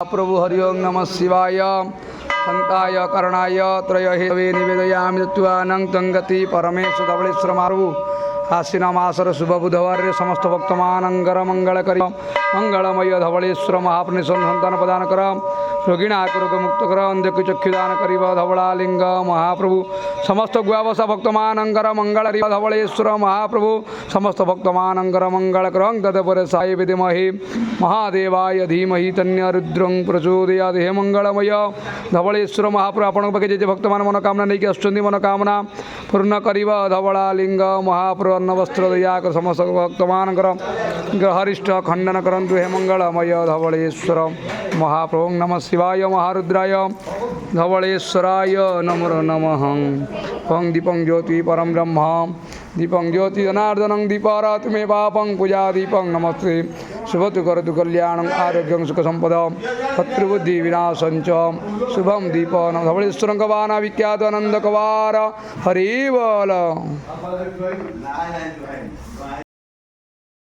प्रभु हरि ओं नमः शिवाय संताय करणाय त्रयहेतवे निवेदयामि तत्वानं तंगति परमेश्वर धवलेश्वर मारु आश्विन मासर शुभ बुधवार समस्त भक्तमानंगर मंगल करी मंगलमय धवलेश्वर महाप्रनिशन संतान प्रदान कर रोगिणा रोग मुक्त कर अंधक चक्षुदान कर धवलालिंग महाप्रभु समस्त गुआवसा भक्तमानंगर मंगल धवलेश्वर महाप्रभु समस्त भक्तमानंगर मंगल कर तदपर साई विद्महे महादेवाय धीमहि तन्य रुद्रं प्रचोदयात् हे मंगलमय धवलेश्वर महाप्रभु आपण पाखे जे भक्त मान मनोकामना नहीं आसुँच मनोकामना पूर्ण कर धवलालिंग महाप्रभु अन्न वस्त्र दया कर समस्त भक्तमानंकर ग्रहरिष्ट खंडन करंतु हे मंगलमय धवलेश्वर महाप्रभु नमः शिवाय महारुद्राय धवलेश्वराय नमो नमः पं दीपं ज्योति परम ब्रह्म दीपं ज्योति जनार्दनं दीपारात मे पापं पूजा दीपं नमस्ते शुभतु करतु कल्याणं आरोग्यं सुख संपदा शत्रुबुद्धि विनाशंच शुभम दीप धवलेश्वर कवाना विख्यात आनंद कवार हरि बोल।